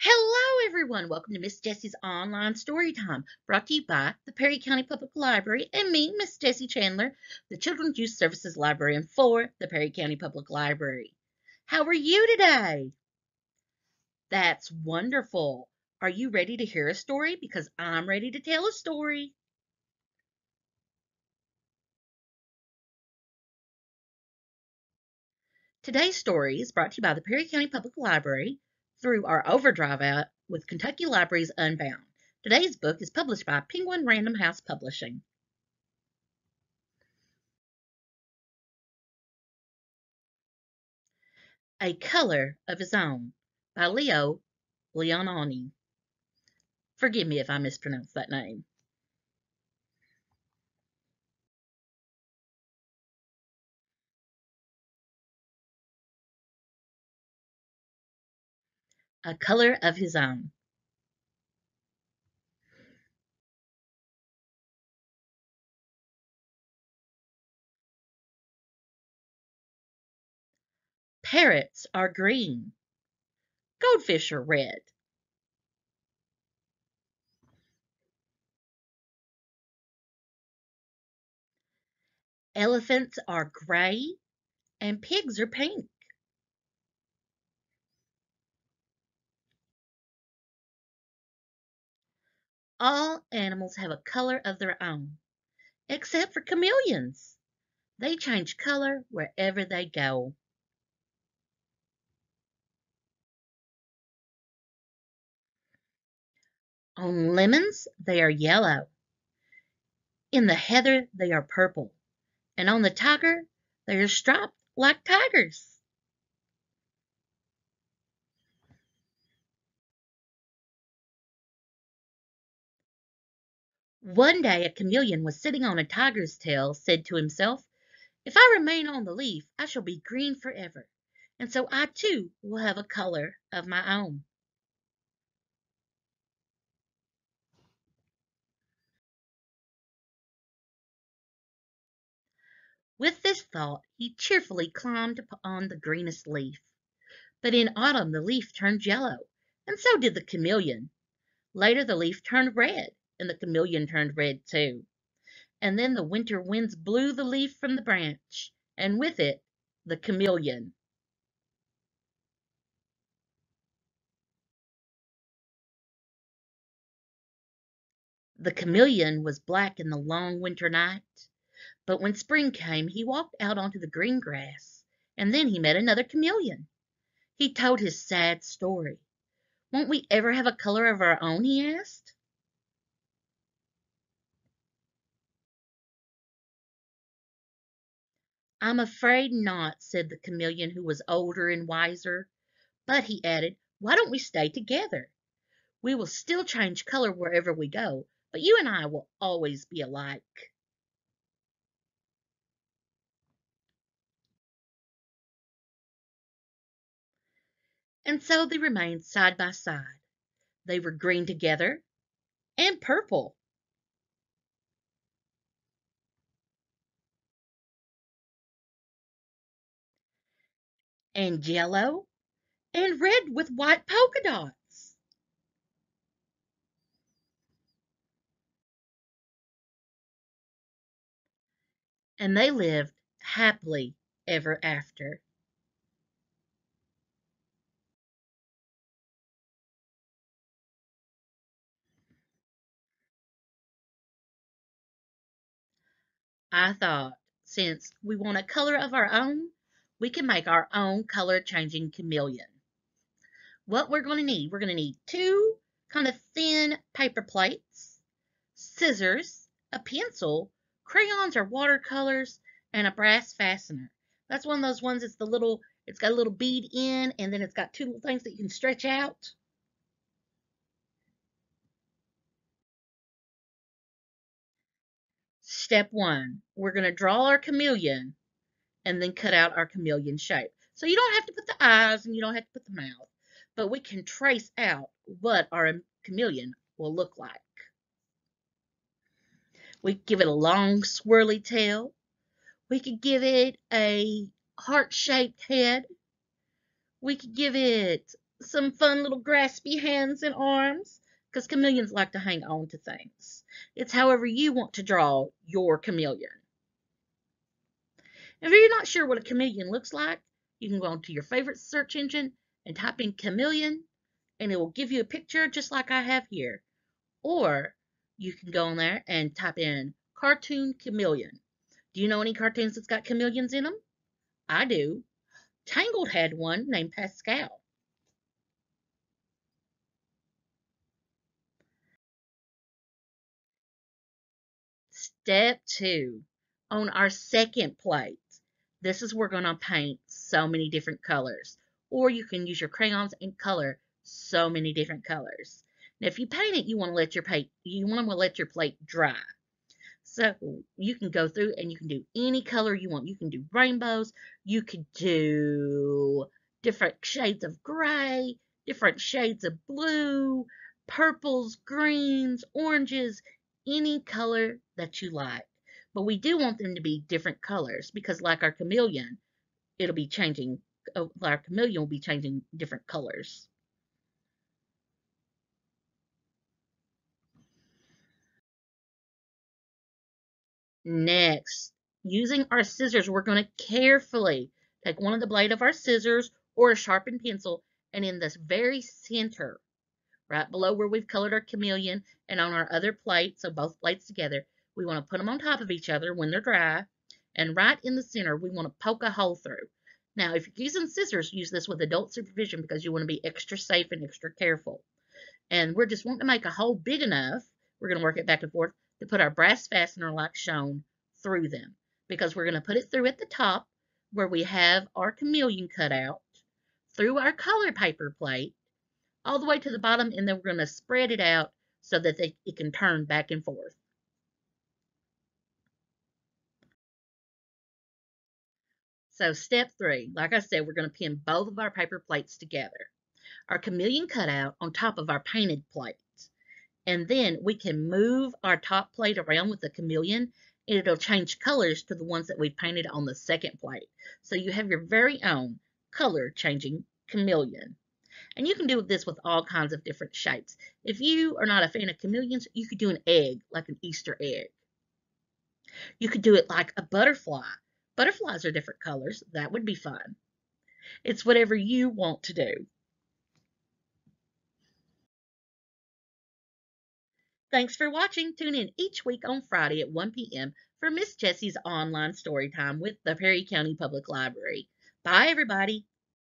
Hello, everyone. Welcome to Miss Jessie's Online Story Time, brought to you by the Perry County Public Library and me, Miss Jessie Chandler, the Children's Youth Services Librarian for the Perry County Public Library. How are you today? That's wonderful. Are you ready to hear a story? Because I'm ready to tell a story. Today's story is brought to you by the Perry County Public Library through our Overdrive app with Kentucky Libraries Unbound. Today's book is published by Penguin Random House Publishing. A Color of His Own by Leo Leonani. Forgive me if I mispronounced that name. A Color of His Own. Parrots are green. Goldfish are red. Elephants are gray and pigs are pink. All animals have a color of their own, except for chameleons. They change color wherever they go. On lemons, they are yellow. In the heather, they are purple. And on the tiger, they are striped like tigers. One day a chameleon was sitting on a tiger's tail, said to himself, "If I remain on the leaf, I shall be green forever, and so I too will have a color of my own." With this thought, he cheerfully climbed on the greenest leaf. But in autumn the leaf turned yellow, and so did the chameleon. Later the leaf turned red, and the chameleon turned red too. And then the winter winds blew the leaf from the branch, and with it the chameleon. The chameleon was black in the long winter night, but when spring came he walked out onto the green grass, and then he met another chameleon. He told his sad story. "Won't we ever have a color of our own?" he asked. "I'm afraid not," said the chameleon, who was older and wiser. "But," he added, "why don't we stay together? We will still change color wherever we go, but you and I will always be alike." And so they remained side by side. They were green together and purple and yellow and red with white polka dots. And they lived happily ever after. I thought, since we want a color of our own, we can make our own color changing chameleon. What we're going to need two kind of thin paper plates, scissors, a pencil, crayons or watercolors, and a brass fastener. That's one of those ones that's it's got a little bead in, and then it's got two little things that you can stretch out. Step one, we're going to draw our chameleon and then cut out our chameleon shape. So you don't have to put the eyes and you don't have to put the mouth, but we can trace out what our chameleon will look like. We could give it a long swirly tail. We could give it a heart-shaped head. We could give it some fun little graspy hands and arms, because chameleons like to hang on to things. It's however you want to draw your chameleon. If you're not sure what a chameleon looks like, you can go onto your favorite search engine and type in chameleon, and it will give you a picture just like I have here. Or you can go on there and type in cartoon chameleon. Do you know any cartoons that's got chameleons in them? I do. Tangled had one named Pascal. Step 2. On our second plate, this is where we're going to paint so many different colors. Or you can use your crayons and color so many different colors. Now, if you paint it, you want to let your plate dry. So you can go through and you can do any color you want. You can do rainbows. You could do different shades of gray, different shades of blue, purples, greens, oranges, any color that you like. But we do want them to be different colors because like our chameleon, it'll be changing, our chameleon will be changing different colors. Next, using our scissors, we're going to carefully take one of the blade of our scissors or a sharpened pencil, and in this very center, right below where we've colored our chameleon and on our other plate, so both plates together, we want to put them on top of each other when they're dry, and right in the center, we want to poke a hole through. Now, if you're using scissors, use this with adult supervision because you want to be extra safe and extra careful. And we're just wanting to make a hole big enough, we're going to work it back and forth, to put our brass fastener like shown through them. Because we're going to put it through at the top where we have our chameleon cut out, through our color paper plate, all the way to the bottom, and then we're going to spread it out so that it can turn back and forth. So step 3, like I said, we're going to pin both of our paper plates together. Our chameleon cutout on top of our painted plate. And then we can move our top plate around with the chameleon and it'll change colors to the ones that we painted on the second plate. So you have your very own color changing chameleon. And you can do this with all kinds of different shapes. If you are not a fan of chameleons, you could do an egg, like an Easter egg. You could do it like a butterfly. Butterflies are different colors. That would be fun. It's whatever you want to do. Thanks for watching. Tune in each week on Friday at 1 p.m. for Miss Jessie's online story time with the Perry County Public Library. Bye, everybody.